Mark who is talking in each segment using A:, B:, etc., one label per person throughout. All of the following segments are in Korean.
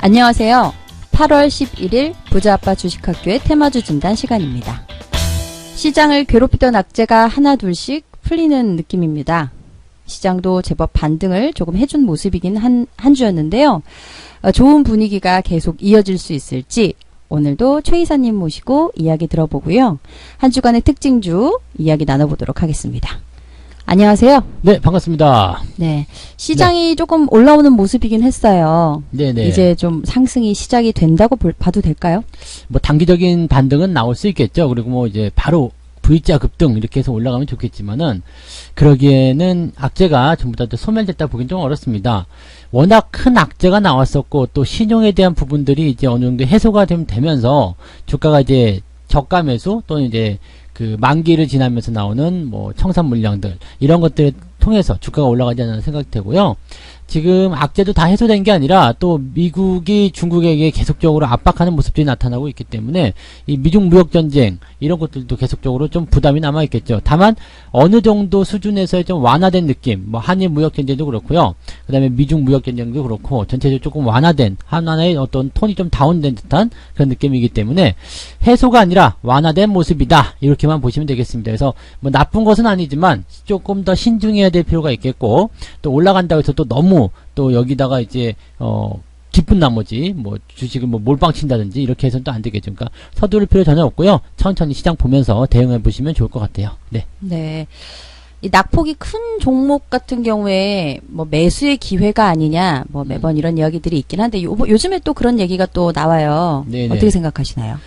A: 안녕하세요. 8월 11일 부자아빠 주식학교의 테마주 진단 시간입니다. 시장을 괴롭히던 악재가 하나 둘씩 풀리는 느낌입니다. 시장도 제법 반등을 조금 해준 모습이긴 한 주였는데요. 좋은 분위기가 계속 이어질 수 있을지 오늘도 최 이사님 모시고 이야기 들어보고요. 한 주간의 특징주 이야기 나눠보도록 하겠습니다. 안녕하세요.
B: 네, 반갑습니다.
A: 네, 시장이 조금 올라오는 모습이긴 했어요.
B: 네네.
A: 이제 좀 상승이 시작이 된다고 봐도 될까요?
B: 뭐 단기적인 반등은 나올 수 있겠죠. 그리고 뭐 이제 바로 V자 급등 이렇게 해서 올라가면 좋겠지만은 그러기에는 악재가 전부 다 소멸됐다 보긴 좀 어렵습니다. 워낙 큰 악재가 나왔었고 또 신용에 대한 부분들이 이제 어느 정도 해소가 되면서 주가가 이제 저가 매수 또는 이제 그 만기를 지나면서 나오는 뭐 청산 물량들 이런 것들을 통해서 주가가 올라가지 않나 생각이 되고요. 지금 악재도 다 해소된 게 아니라 또 미국이 중국에게 계속적으로 압박하는 모습들이 나타나고 있기 때문에 이 미중 무역 전쟁 이런 것들도 계속적으로 좀 부담이 남아 있겠죠. 다만 어느 정도 수준에서의 좀 완화된 느낌, 뭐 한일 무역 전쟁도 그렇고요. 그다음에 미중 무역 전쟁도 그렇고 전체적으로 조금 완화된 하나의 어떤 톤이 좀 다운된 듯한 그런 느낌이기 때문에 해소가 아니라 완화된 모습이다 이렇게만 보시면 되겠습니다. 그래서 뭐 나쁜 것은 아니지만 조금 더 신중해야 될 필요가 있겠고 또 올라간다고 해서 또 너무 또 여기다가 이제 기쁜 나머지 뭐 주식을 뭐 몰빵 친다든지 이렇게 해서는 또 안 되겠죠. 그러니까 서두를 필요 전혀 없고요. 천천히 시장 보면서 대응해 보시면 좋을 것 같아요. 네.
A: 네. 이 낙폭이 큰 종목 같은 경우에 뭐 매수의 기회가 아니냐 뭐 매번 이런 이야기들이 있긴 한데 요즘에 또 그런 얘기가 또 나와요. 네네. 어떻게 생각하시나요?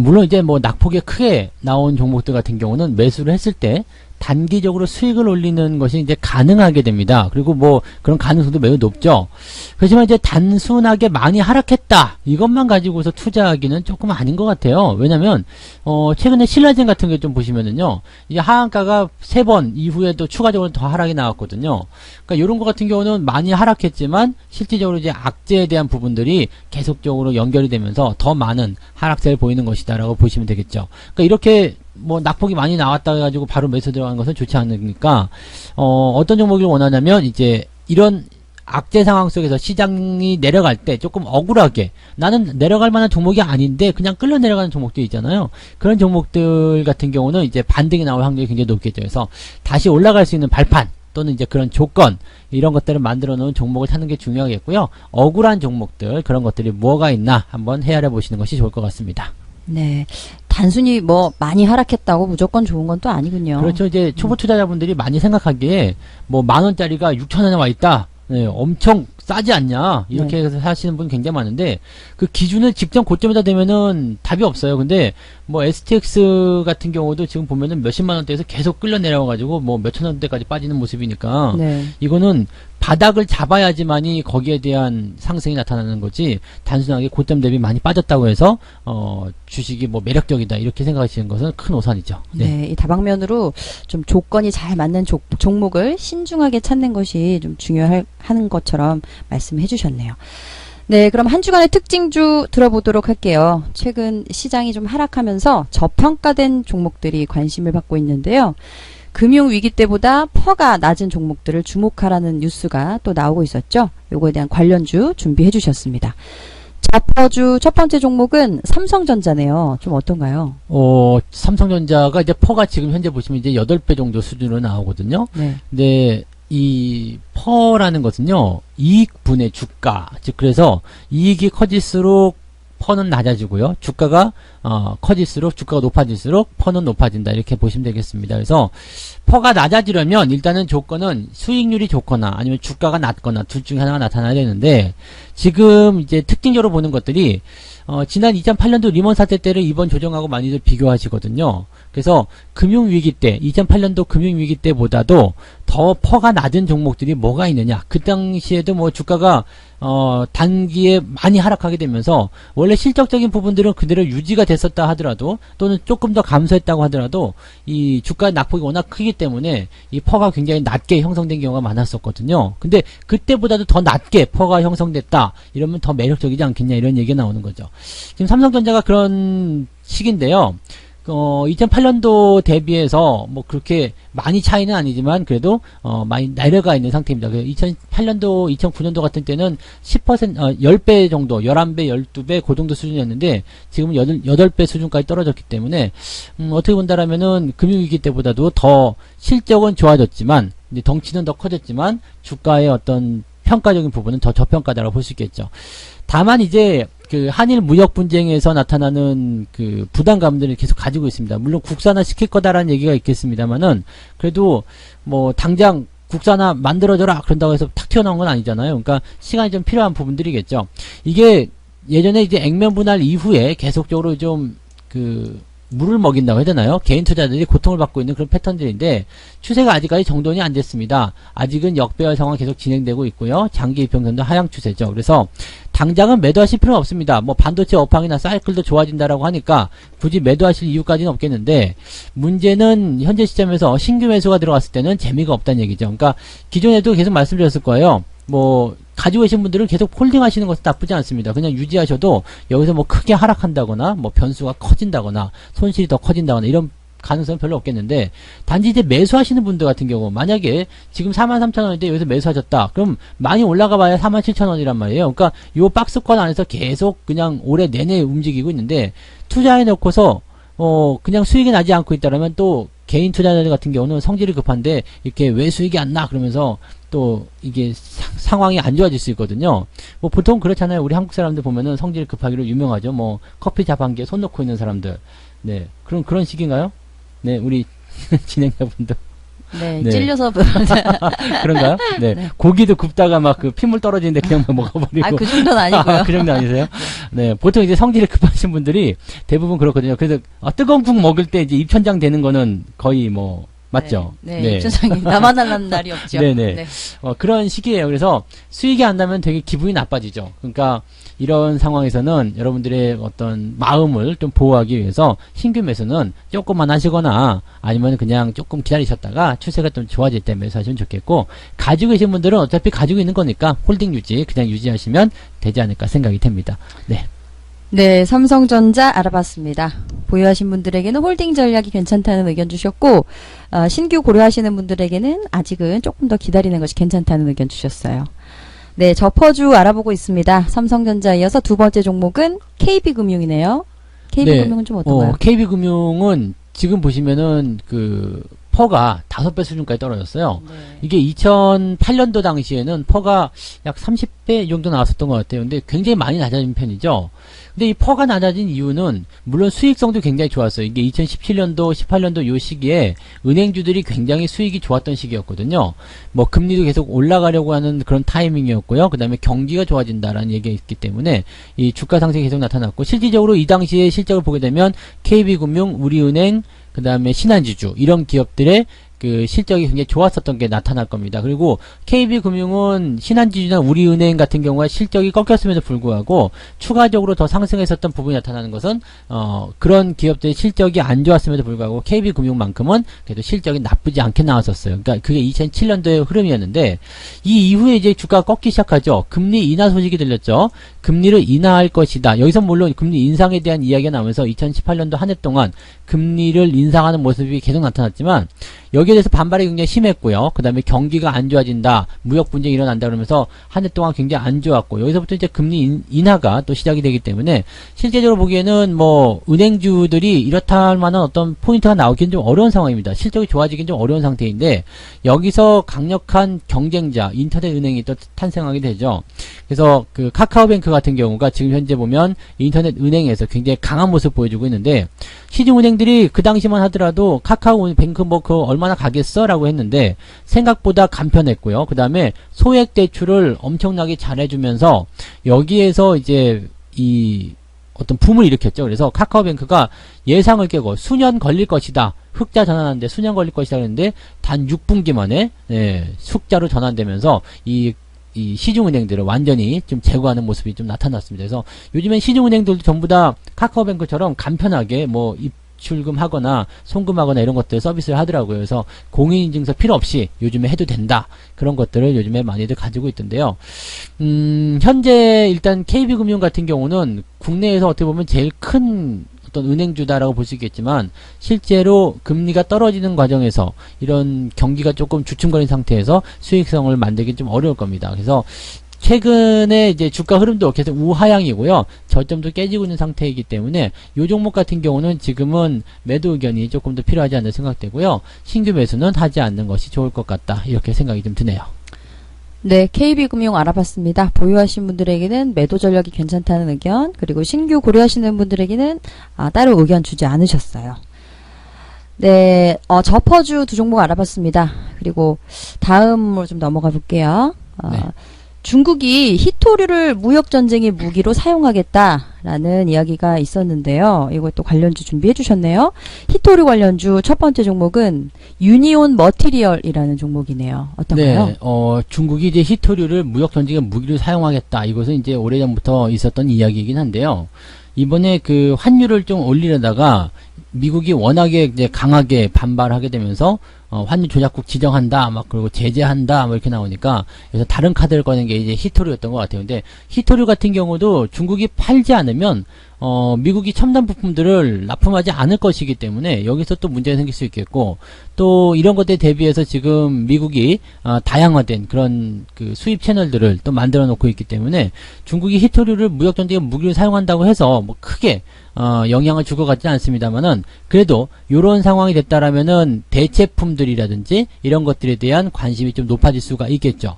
B: 물론 이제 뭐 낙폭이 크게 나온 종목들 같은 경우는 매수를 했을 때 단기적으로 수익을 올리는 것이 이제 가능하게 됩니다. 그리고 뭐 그런 가능성도 매우 높죠. 그렇지만 이제 단순하게 많이 하락했다 이것만 가지고서 투자하기는 조금 아닌 것 같아요. 왜냐면 최근에 신라젠 같은 게 좀 보시면은요, 이제 하한가가 3번 이후에도 추가적으로 더 하락이 나왔거든요. 그러니까 이런 것 같은 경우는 많이 하락했지만 실질적으로 이제 악재에 대한 부분들이 계속적으로 연결이 되면서 더 많은 하락세를 보이는 것이다라고 보시면 되겠죠. 그러니까 이렇게 뭐 낙폭이 많이 나왔다 해가지고 바로 매수 들어가는 것은 좋지 않으니까 어떤 종목을 원하냐면 이제 이런 악재 상황 속에서 시장이 내려갈 때 조금 억울하게 나는 내려갈 만한 종목이 아닌데 그냥 끌려 내려가는 종목들 있잖아요. 그런 종목들 같은 경우는 이제 반등이 나올 확률이 굉장히 높겠죠. 그래서 다시 올라갈 수 있는 발판 또는 이제 그런 조건 이런 것들을 만들어 놓은 종목을 찾는 게 중요하겠고요. 억울한 종목들 그런 것들이 뭐가 있나 한번 헤아려 보시는 것이 좋을 것 같습니다.
A: 네. 단순히 뭐 많이 하락했다고 무조건 좋은 건 또 아니군요.
B: 그렇죠. 이제 초보 투자자분들이 많이 생각하기에 뭐 10,000원짜리가 6,000원에 와 있다. 네, 엄청 싸지 않냐 이렇게 해서 사시는 분 굉장히 많은데 그 기준을 직전 고점에다 대면은 답이 없어요. 근데 뭐 STX 같은 경우도 지금 보면은 몇십만 원대에서 계속 끌려 내려와가지고 뭐 몇천 원대까지 빠지는 모습이니까
A: 네.
B: 이거는 바닥을 잡아야지만이 거기에 대한 상승이 나타나는 거지 단순하게 고점 대비 많이 빠졌다고 해서 주식이 뭐 매력적이다 이렇게 생각하시는 것은 큰 오산이죠.
A: 네, 이 다방면으로 좀 조건이 잘 맞는 종목을 신중하게 찾는 것이 좀 중요하는 것처럼 말씀해 주셨네요. 네, 그럼 한 주간의 특징주 들어보도록 할게요. 최근 시장이 좀 하락하면서 저평가된 종목들이 관심을 받고 있는데요. 금융위기 때보다 퍼가 낮은 종목들을 주목하라는 뉴스가 또 나오고 있었죠. 요거에 대한 관련주 준비해 주셨습니다. 저퍼주 첫 번째 종목은 삼성전자네요. 좀 어떤가요?
B: 삼성전자가 이제 퍼가 지금 현재 보시면 이제 8배 정도 수준으로 나오거든요.
A: 네.
B: 근데 이 퍼라는 것은요, 이익분의 주가. 즉, 그래서 이익이 커질수록 퍼는 낮아지고요. 주가가 커질수록 주가가 높아질수록 퍼는 높아진다 이렇게 보시면 되겠습니다. 그래서 퍼가 낮아지려면 일단은 조건은 수익률이 좋거나 아니면 주가가 낮거나 둘 중에 하나가 나타나야 되는데 지금 이제 특징적으로 보는 것들이 지난 2008년도 리먼 사태 때를 이번 조정하고 많이들 비교하시거든요. 그래서 금융위기 때 2008년도 금융위기 때보다도 더 퍼가 낮은 종목들이 뭐가 있느냐. 그 당시에도 뭐 주가가 단기에 많이 하락하게 되면서 원래 실적적인 부분들은 그대로 유지가 됐었다 하더라도 또는 조금 더 감소했다고 하더라도 이 주가 낙폭이 워낙 크기 때문에 이 퍼가 굉장히 낮게 형성된 경우가 많았었거든요. 근데 그때보다도 더 낮게 퍼가 형성됐다 이러면 더 매력적이지 않겠냐 이런 얘기가 나오는 거죠. 지금 삼성전자가 그런 시기인데요. 2008년도 대비해서 뭐 그렇게 많이 차이는 아니지만 그래도 많이 내려가 있는 상태입니다. 2008년도, 2009년도 같은 때는 10배 정도, 11배, 12배 그 정도 수준이었는데 지금은 8배 수준까지 떨어졌기 때문에 어떻게 본다라면은 금융위기 때보다도 더 실적은 좋아졌지만 이제 덩치는 더 커졌지만 주가의 어떤 평가적인 부분은 더 저평가다라고 볼 수 있겠죠. 다만 이제 그 한일 무역 분쟁에서 나타나는 그 부담감들을 계속 가지고 있습니다. 물론 국산화 시킬 거다라는 얘기가 있겠습니다만은 그래도 뭐 당장 국산화 만들어줘라 그런다고 해서 탁 튀어나온 건 아니잖아요. 그러니까 시간이 좀 필요한 부분들이겠죠. 이게 예전에 이제 액면 분할 이후에 계속적으로 좀 그 물을 먹인다고 해야 되나요? 개인 투자자들이 고통을 받고 있는 그런 패턴들인데 추세가 아직까지 정돈이 안 됐습니다. 아직은 역배열 상황 계속 진행되고 있고요. 장기 이평선도 하향 추세죠. 그래서 당장은 매도하실 필요는 없습니다. 뭐 반도체 업황이나 사이클도 좋아진다라고 하니까 굳이 매도하실 이유까지는 없겠는데 문제는 현재 시점에서 신규 매수가 들어갔을 때는 재미가 없다는 얘기죠. 그러니까 기존에도 계속 말씀드렸을 거예요. 뭐 가지고 계신 분들은 계속 홀딩 하시는 것은 나쁘지 않습니다. 그냥 유지하셔도 여기서 뭐 크게 하락한다거나 뭐 변수가 커진다거나 손실이 더 커진다거나 이런 가능성은 별로 없겠는데 단지 이제 매수하시는 분들 같은 경우 만약에 지금 43,000원인데 여기서 매수하셨다. 그럼 많이 올라가 봐야 47,000원이란 말이에요. 그러니까 요 박스권 안에서 계속 그냥 올해 내내 움직이고 있는데 투자해 놓고서 그냥 수익이 나지 않고 있다라면 또 개인 투자자들 같은 경우는 성질이 급한데 이렇게 왜 수익이 안 나? 그러면서 또 이게 상황이 안 좋아질 수 있거든요. 뭐 보통 그렇잖아요. 우리 한국 사람들 보면은 성질이 급하기로 유명하죠. 뭐 커피 자판기에 손 놓고 있는 사람들. 네. 그런 식인가요? 네, 우리 진행자분들.
A: 네,
B: 네.
A: 찔려서
B: 그런가요? 네.
A: 네.
B: 고기도 굽다가 막 그 핏물 떨어지는데 그냥 먹어버리고.
A: 그 정도는 아니고요.
B: 그 정도 아니세요? 네. 보통 이제 성질이 급하신 분들이 대부분 그렇거든요. 그래서 뜨거운 국 먹을 때 이제 입천장 되는 거는 거의 뭐 맞죠?
A: 네. 입천장이 나만 하는 날이 없죠.
B: 네네.
A: 네.
B: 그런 시기예요. 그래서 수익이 안 나면 되게 기분이 나빠지죠. 그러니까 이런 상황에서는 여러분들의 어떤 마음을 좀 보호하기 위해서 신규 매수는 조금만 하시거나 아니면 그냥 조금 기다리셨다가 추세가 좀 좋아질 때 매수하시면 좋겠고 가지고 계신 분들은 어차피 가지고 있는 거니까 홀딩 유지 그냥 유지하시면 되지 않을까 생각이 됩니다. 네.
A: 네, 삼성전자 알아봤습니다. 보유하신 분들에게는 홀딩 전략이 괜찮다는 의견 주셨고 신규 고려하시는 분들에게는 아직은 조금 더 기다리는 것이 괜찮다는 의견 주셨어요. 네, 저퍼주 알아보고 있습니다. 삼성전자 이어서 두 번째 종목은 KB금융이네요. KB금융은 좀 어떤가요?
B: KB금융은 지금 보시면은 그 퍼가 5배 수준까지 떨어졌어요.
A: 네.
B: 이게 2008년도 당시에는 퍼가 약 30배 정도 나왔었던 것 같아요. 근데 굉장히 많이 낮아진 편이죠. 근데 이 퍼가 낮아진 이유는 물론 수익성도 굉장히 좋았어요. 이게 2017년도, 18년도 요 시기에 은행주들이 굉장히 수익이 좋았던 시기였거든요. 뭐 금리도 계속 올라가려고 하는 그런 타이밍이었고요. 그 다음에 경기가 좋아진다라는 얘기가 있기 때문에 이 주가 상승이 계속 나타났고 실질적으로 이 당시에 실적을 보게 되면 KB금융, 우리은행, 그 다음에 신한지주 이런 기업들의 그 실적이 굉장히 좋았었던 게 나타날 겁니다. 그리고 KB금융은 신한지주나 우리은행 같은 경우에 실적이 꺾였음에도 불구하고 추가적으로 더 상승했었던 부분이 나타나는 것은 그런 기업들의 실적이 안 좋았음에도 불구하고 KB금융만큼은 그래도 실적이 나쁘지 않게 나왔었어요. 그러니까 그게 2007년도의 흐름이었는데 이 이후에 이제 주가가 꺾기 시작하죠. 금리 인하 소식이 들렸죠. 금리를 인하할 것이다. 여기서 물론 금리 인상에 대한 이야기가 나오면서 2018년도 한 해 동안 금리를 인상하는 모습이 계속 나타났지만 여기에 대해서 반발이 굉장히 심했고요. 그 다음에 경기가 안 좋아진다. 무역 분쟁이 일어난다 그러면서 한 해 동안 굉장히 안 좋았고 여기서부터 이제 금리 인하가 또 시작이 되기 때문에 실제적으로 보기에는 뭐 은행주들이 이렇다 할 만한 어떤 포인트가 나오기는 좀 어려운 상황입니다. 실적이 좋아지긴 좀 어려운 상태인데 여기서 강력한 경쟁자 인터넷 은행이 또 탄생하게 되죠. 그래서 그 카카오뱅크 같은 경우가 지금 현재 보면 인터넷 은행에서 굉장히 강한 모습 보여주고 있는데 시중은행들이 그 당시만 하더라도 카카오뱅크 뭐 그거 얼마나 가겠어? 라고 했는데 생각보다 간편했고요. 그 다음에 소액 대출을 엄청나게 잘해주면서 여기에서 이제 이 어떤 붐을 일으켰죠. 그래서 카카오뱅크가 예상을 깨고 수년 걸릴 것이다. 흑자 전환하는데 수년 걸릴 것이다 그랬는데 단 6분기 만에 흑자로 전환되면서 이 시중은행들을 완전히 좀 제거하는 모습이 좀 나타났습니다. 그래서 요즘엔 시중은행들도 전부 다 카카오뱅크처럼 간편하게 뭐 입출금하거나 송금하거나 이런 것들 서비스를 하더라고요. 그래서 공인인증서 필요 없이 요즘에 해도 된다. 그런 것들을 요즘에 많이들 가지고 있던데요. 현재 일단 KB금융 같은 경우는 국내에서 어떻게 보면 제일 큰 어떤 은행주다라고 볼 수 있겠지만 실제로 금리가 떨어지는 과정에서 이런 경기가 조금 주춤거린 상태에서 수익성을 만들기 좀 어려울 겁니다. 그래서 최근에 이제 주가 흐름도 계속 우하향이고요. 저점도 깨지고 있는 상태이기 때문에 이 종목 같은 경우는 지금은 매도 의견이 조금 더 필요하지 않나 생각되고요. 신규 매수는 하지 않는 것이 좋을 것 같다. 이렇게 생각이 좀 드네요.
A: 네, KB금융 알아봤습니다. 보유하신 분들에게는 매도 전략이 괜찮다는 의견, 그리고 신규 고려하시는 분들에게는 따로 의견 주지 않으셨어요. 네, 저퍼주 두 종목 알아봤습니다. 그리고 다음으로 좀 넘어가 볼게요.
B: 네.
A: 중국이 히토류를 무역전쟁의 무기로 사용하겠다라는 이야기가 있었는데요. 이것도 관련주 준비해 주셨네요. 히토류 관련주 첫 번째 종목은 유니온 머티리얼이라는 종목이네요. 어떤가요?
B: 네, 중국이 이제 히토류를 무역전쟁의 무기로 사용하겠다. 이것은 이제 오래전부터 있었던 이야기이긴 한데요. 이번에 그 환율을 좀 올리려다가 미국이 워낙에 이제 강하게 반발하게 되면서 환율 조작국 지정한다, 막 그리고 제재한다, 뭐 이렇게 나오니까 그래서 다른 카드를 꺼낸 게 이제 히토류였던 것 같아요. 근데 히토류 같은 경우도 중국이 팔지 않으면 미국이 첨단 부품들을 납품하지 않을 것이기 때문에 여기서 또 문제가 생길 수 있겠고, 또 이런 것에 대비해서 지금 미국이 다양화된 그런 그 수입 채널들을 또 만들어 놓고 있기 때문에 중국이 히토류를 무역 전쟁의 무기로 사용한다고 해서 뭐 크게 영향을 줄 것 같지는 않습니다만은, 그래도 요런 상황이 됐다라면은 대체품들이라든지 이런 것들에 대한 관심이 좀 높아질 수가 있겠죠.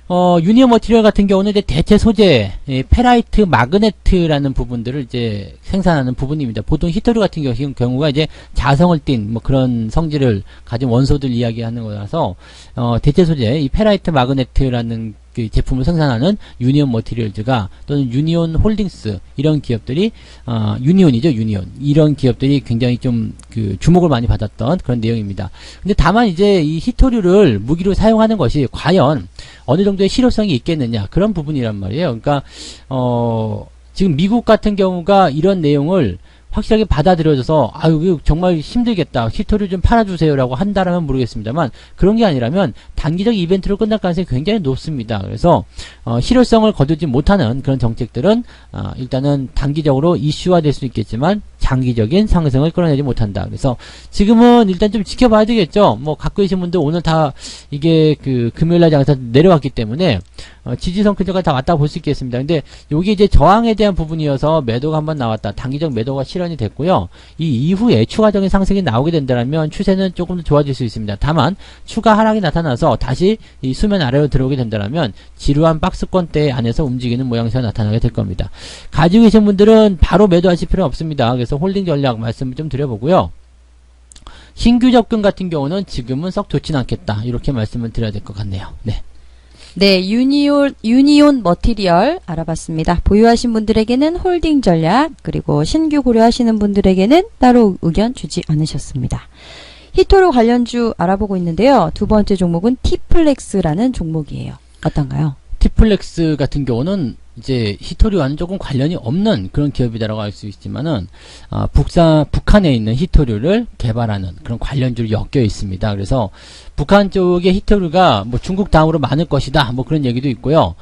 B: 유니온 머티리얼 같은 경우는 이제 대체 소재, 페라이트 마그네트라는 부분들을 이제 생산하는 부분입니다. 보통 히토류 같은 경우가 이제 자성을 띤 뭐 그런 성질을 가진 원소들 이야기하는 거라서, 대체 소재, 이 페라이트 마그네트라는 그 제품을 생산하는 유니온 머티리얼즈가, 또는 유니온 홀딩스, 이런 기업들이, 유니온이죠, 유니온. 이런 기업들이 굉장히 좀 그 주목을 많이 받았던 그런 내용입니다. 근데 다만 이제 이 히토류를 무기로 사용하는 것이 과연 어느 정도의 실효성이 있겠느냐, 그런 부분이란 말이에요. 그러니까, 지금 미국 같은 경우가 이런 내용을 확실하게 받아들여져서 이거 정말 힘들겠다, 히토류 좀 팔아주세요라고 한다라면 모르겠습니다만, 그런 게 아니라면 단기적 이벤트로 끝날 가능성이 굉장히 높습니다. 그래서 실효성을 거두지 못하는 그런 정책들은 일단은 단기적으로 이슈화 될 수 있겠지만 장기적인 상승을 끌어내지 못한다. 그래서 지금은 일단 좀 지켜봐야 되겠죠. 뭐 갖고 계신 분들 오늘 다 이게 그 금요일날 장에서 내려왔기 때문에 지지선 근처까지 다 왔다 볼 수 있겠습니다. 근데 여기 이제 저항에 대한 부분이어서 매도가 한번 나왔다. 단기적 매도가 실현이 됐고요. 이 이후에 추가적인 상승이 나오게 된다면 추세는 조금 더 좋아질 수 있습니다. 다만 추가 하락이 나타나서 다시 이 수면 아래로 들어오게 된다면 지루한 박스권대 안에서 움직이는 모양새가 나타나게 될 겁니다. 가지고 계신 분들은 바로 매도하실 필요는 없습니다. 그래서 홀딩 전략 말씀을 좀 드려보고요. 신규 접근 같은 경우는 지금은 썩 좋진 않겠다, 이렇게 말씀을 드려야 될 것 같네요. 네.
A: 네, 유니온 머티리얼 알아봤습니다. 보유하신 분들에게는 홀딩 전략, 그리고 신규 고려하시는 분들에게는 따로 의견 주지 않으셨습니다. 히토류 관련주 알아보고 있는데요. 두 번째 종목은 티플렉스라는 종목이에요. 어떤가요?
B: 티플렉스 같은 경우는 이제 히토류와는 조금 관련이 없는 그런 기업이다라고 할 수 있지만은, 북한에 있는 히토류를 개발하는 그런 관련주로 엮여 있습니다. 그래서 북한 쪽의 히토류가 뭐 중국 다음으로 많을 것이다, 뭐 그런 얘기도 있고요.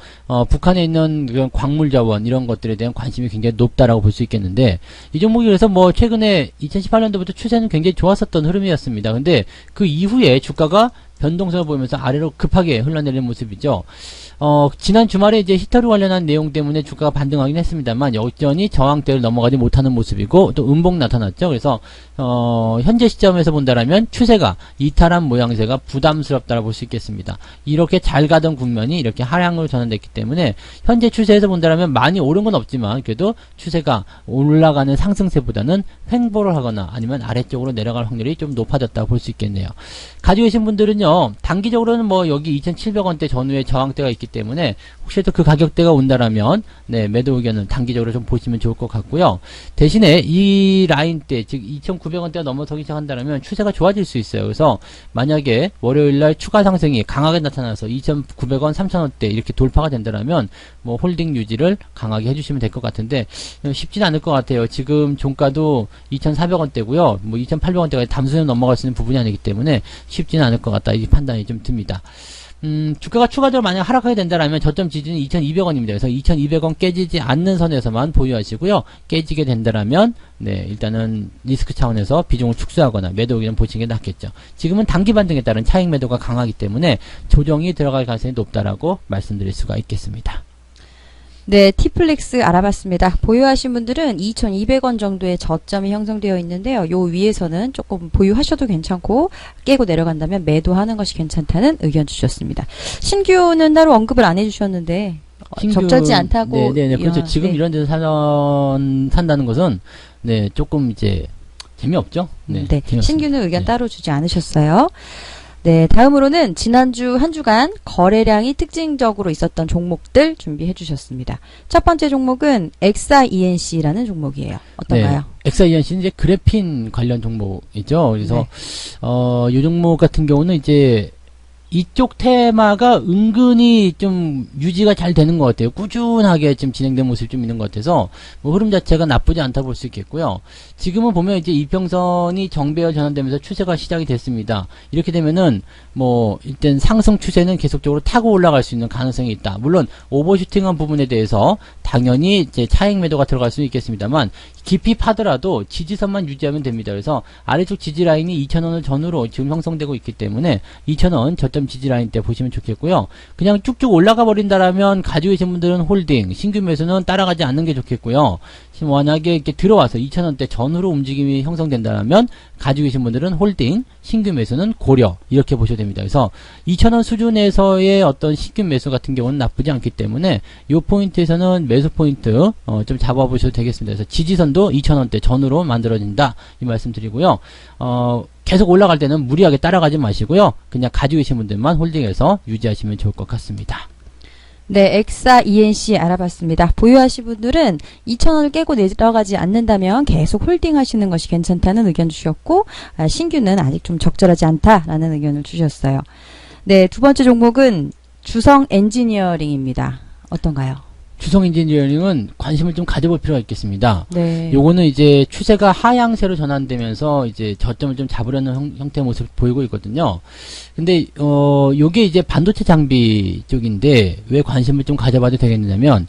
B: 북한에 있는 그런 광물 자원, 이런 것들에 대한 관심이 굉장히 높다라고 볼 수 있겠는데, 이 종목이 그래서 뭐 최근에 2018년도부터 추세는 굉장히 좋았었던 흐름이었습니다. 근데 그 이후에 주가가 변동성을 보이면서 아래로 급하게 흘러내리는 모습이죠. 지난 주말에 이제 히토류 관련한 내용 때문에 주가가 반등하긴 했습니다만 여전히 저항대를 넘어가지 못하는 모습이고, 또 음봉 나타났죠. 그래서 현재 시점에서 본다라면 추세가 이탈한 모양새가 부담스럽다고 볼 수 있겠습니다. 이렇게 잘 가던 국면이 이렇게 하향으로 전환됐기 때문에 현재 추세에서 본다라면 많이 오른 건 없지만 그래도 추세가 올라가는 상승세보다는 횡보를 하거나 아니면 아래쪽으로 내려갈 확률이 좀 높아졌다고 볼 수 있겠네요. 가지고 계신 분들은요, 단기적으로는 뭐 여기 2,700원대 전후에 저항대가 있기 때문에 혹시라도 그 가격대가 온다라면 네, 매도 의견을 단기적으로 좀 보시면 좋을 것 같고요. 대신에 이 라인대, 즉 2,900원대가 넘어서기 시작한다면 추세가 좋아질 수 있어요. 그래서 만약에 월요일날 추가 상승이 강하게 나타나서 2,900원, 3,000원대 이렇게 돌파가 된다면 뭐 홀딩 유지를 강하게 해주시면 될 것 같은데 쉽지는 않을 것 같아요. 지금 종가도 2,400원대고요. 뭐 2,800원대가 담수는 넘어갈 수 있는 부분이 아니기 때문에 쉽지는 않을 것 같다, 이 판단이 좀 듭니다. 주가가 추가적으로 만약 하락하게 된다라면 저점 지지는 2,200원입니다. 그래서 2,200원 깨지지 않는 선에서만 보유하시고요. 깨지게 된다라면 네, 일단은 리스크 차원에서 비중을 축소하거나 매도 의견 보시는 게 낫겠죠. 지금은 단기 반등에 따른 차익 매도가 강하기 때문에 조정이 들어갈 가능성이 높다라고 말씀드릴 수가 있겠습니다.
A: 네, 티플렉스 알아봤습니다. 보유하신 분들은 2,200원 정도의 저점이 형성되어 있는데요. 요 위에서는 조금 보유하셔도 괜찮고 깨고 내려간다면 매도하는 것이 괜찮다는 의견 주셨습니다. 신규는 따로 언급을 안 해주셨는데 적절치 않다고.
B: 네네, 그렇죠. 지금
A: 네.
B: 이런 데서 산다는 것은 네, 조금 이제 재미없죠. 네,
A: 네,
B: 재미없습니다.
A: 신규는 의견
B: 네.
A: 따로 주지 않으셨어요. 네, 다음으로는 지난주 한 주간 거래량이 특징적으로 있었던 종목들 준비해 주셨습니다. 첫 번째 종목은 엑사 ENC라는 종목이에요. 어떤가요?
B: 네. 엑사이언씨는 이제 그래핀 관련 종목이죠. 그래서, 이 종목 같은 경우는 이제 이쪽 테마가 은근히 좀 유지가 잘 되는 것 같아요. 꾸준하게 지금 진행된 모습이 좀 있는 것 같아서 뭐 흐름 자체가 나쁘지 않다 볼 수 있겠고요. 지금은 보면 이제 이평선이 정배열 전환되면서 추세가 시작이 됐습니다. 이렇게 되면은 뭐 일단 상승 추세는 계속적으로 타고 올라갈 수 있는 가능성이 있다. 물론 오버슈팅한 부분에 대해서 당연히 이제 차익 매도가 들어갈 수는 있겠습니다만 깊이 파더라도 지지선만 유지하면 됩니다. 그래서 아래쪽 지지 라인이 2,000원을 전후로 지금 형성되고 있기 때문에 2,000원 저점 지지 라인 때 보시면 좋겠고요. 그냥 쭉쭉 올라가 버린다라면 가지고 계신 분들은 홀딩, 신규 매수는 따라가지 않는 게 좋겠고요. 지금 만약에 이렇게 들어와서 2,000원대 전후로 움직임이 형성된다면 가지고 계신 분들은 홀딩, 신규 매수는 고려 이렇게 보셔도 됩니다. 그래서 2,000원 수준에서의 어떤 신규 매수 같은 경우는 나쁘지 않기 때문에 이 포인트에서는 매수 포인트 좀 잡아보셔도 되겠습니다. 그래서 지지선도 2,000원대 전후로 만들어진다 이 말씀드리고요. 계속 올라갈 때는 무리하게 따라가지 마시고요. 그냥 가지고 계신 분들만 홀딩해서 유지하시면 좋을 것 같습니다.
A: 네, 엑사 ENC 알아봤습니다. 보유하신 분들은 2,000원을 깨고 내려가지 않는다면 계속 홀딩 하시는 것이 괜찮다는 의견 주셨고, 신규는 아직 좀 적절하지 않다라는 의견을 주셨어요. 네, 두 번째 종목은 주성 엔지니어링입니다. 어떤가요?
B: 주성 엔지니어링은 관심을 좀 가져볼 필요가 있겠습니다.
A: 네.
B: 요거는 이제 추세가 하향세로 전환되면서 이제 저점을 좀 잡으려는 형태의 모습을 보이고 있거든요. 근데 요게 이제 반도체 장비 쪽인데 왜 관심을 좀 가져봐도 되겠냐면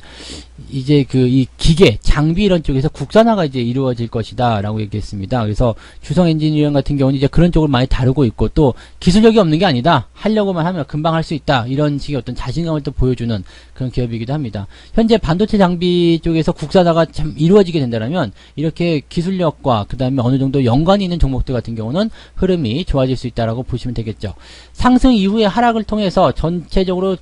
B: 이제 이 기계, 장비 이런 쪽에서 국산화가 이제 이루어질 것이다 라고 얘기했습니다. 그래서 주성 엔지니어링 같은 경우는 이제 그런 쪽을 많이 다루고 있고 또 기술력이 없는 게 아니다. 하려고만 하면 금방 할 수 있다. 이런 식의 어떤 자신감을 또 보여주는 그런 기업이기도 합니다. 현재 반도체 장비 쪽에서 국산화가 참 이루어지게 된다면 이렇게 기술력과 그 다음에 어느 정도 연관이 있는 종목들 같은 경우는 흐름이 좋아질 수 있다라고 보시면 되겠죠. 상승 이후에 하락을 통해서 전체적으로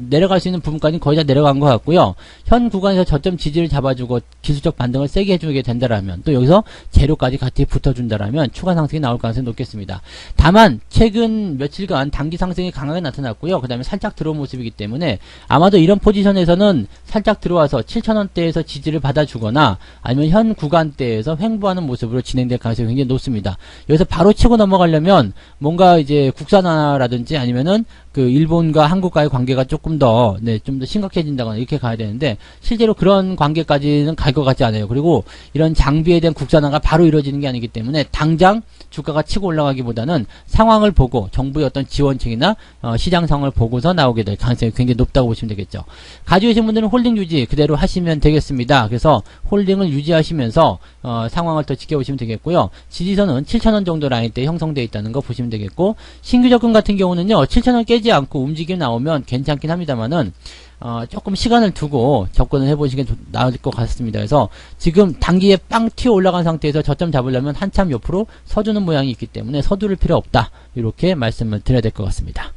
B: 내려갈 수 있는 부분까지는 거의 다 내려간 것 같고요. 현 구간에서 저점 지지를 잡아주고 기술적 반등을 세게 해주게 된다라면 또 여기서 재료까지 같이 붙어준다라면 추가 상승이 나올 가능성이 높겠습니다. 다만 최근 며칠간 단기 상승이 강하게 나타났고요. 그 다음에 살짝 들어온 모습이기 때문에 아마도 이런 포지션에서는 살짝 들어와서 7,000원대에서 지지를 받아주거나 아니면 현 구간대에서 횡보하는 모습으로 진행될 가능성이 굉장히 높습니다. 여기서 바로 치고 넘어가려면 뭔가 이제 국산화라든지 아니면은 일본과 한국과의 관계가 조금 더, 좀 더 심각해진다거나 이렇게 가야 되는데, 실제로 그런 관계까지는 갈 것 같지 않아요. 그리고 이런 장비에 대한 국산화가 바로 이루어지는 게 아니기 때문에, 당장 주가가 치고 올라가기보다는 상황을 보고, 정부의 어떤 지원책이나, 시장 상황을 보고서 나오게 될 가능성이 굉장히 높다고 보시면 되겠죠. 가지고 계신 분들은 홀딩 유지 그대로 하시면 되겠습니다. 그래서 홀딩을 유지하시면서, 상황을 더 지켜보시면 되겠고요. 지지선은 7,000원 정도 라인대에 형성되어 있다는 거 보시면 되겠고, 신규 접근 같은 경우는요, 7,000원 깨지 않고 움직임 나오면 괜찮긴 합니다만은 조금 시간을 두고 접근을 해보시는 게 나을 것 같습니다. 그래서 지금 단기에 빵 튀어 올라간 상태에서 저점 잡으려면 한참 옆으로 서주는 모양이 있기 때문에 서두를 필요 없다. 이렇게 말씀을 드려야 될 것 같습니다.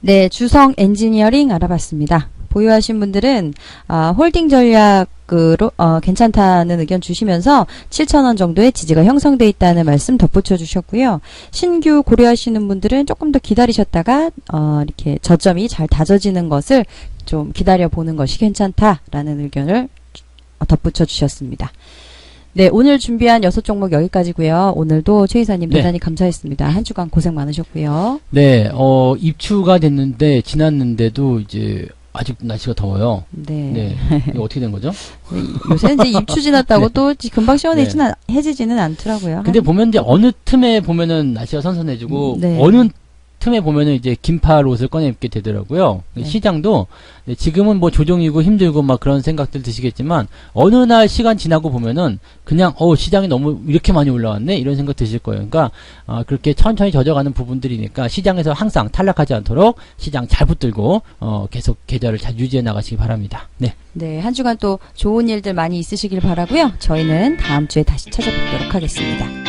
A: 네, 주성 엔지니어링 알아봤습니다. 보유하신 분들은 홀딩 전략으로 괜찮다는 의견 주시면서 7,000원 정도의 지지가 형성돼 있다는 말씀 덧붙여 주셨고요. 신규 고려하시는 분들은 조금 더 기다리셨다가 이렇게 저점이 잘 다져지는 것을 좀 기다려 보는 것이 괜찮다라는 의견을 덧붙여 주셨습니다. 네, 오늘 준비한 6종목 여기까지고요. 오늘도 최 이사님 대단히 감사했습니다. 한 주간 고생 많으셨고요.
B: 네, 입추가 지났는데도 이제 아직도 날씨가 더워요.
A: 네.
B: 이거 어떻게 된 거죠?
A: 요새 이제 입추 지났다고 또 금방 해지지는 않더라고요.
B: 근데 보면 이제 어느 틈에 보면은 날씨가 선선해지고
A: 네.
B: 어느 틈에 보면은 이제 긴팔 옷을 꺼내 입게 되더라고요.
A: 네.
B: 시장도 네, 지금은 뭐 조종이고 힘들고 막 그런 생각들 드시겠지만 어느 날 시간 지나고 보면은 그냥 시장이 너무 이렇게 많이 올라왔네 이런 생각 드실 거예요. 그러니까 그렇게 천천히 젖어가는 부분들이니까 시장에서 항상 탈락하지 않도록 시장 잘 붙들고 계속 계좌를 잘 유지해 나가시기 바랍니다. 네.
A: 네, 한 주간 또 좋은 일들 많이 있으시길 바라고요. 저희는 다음 주에 다시 찾아뵙도록 하겠습니다.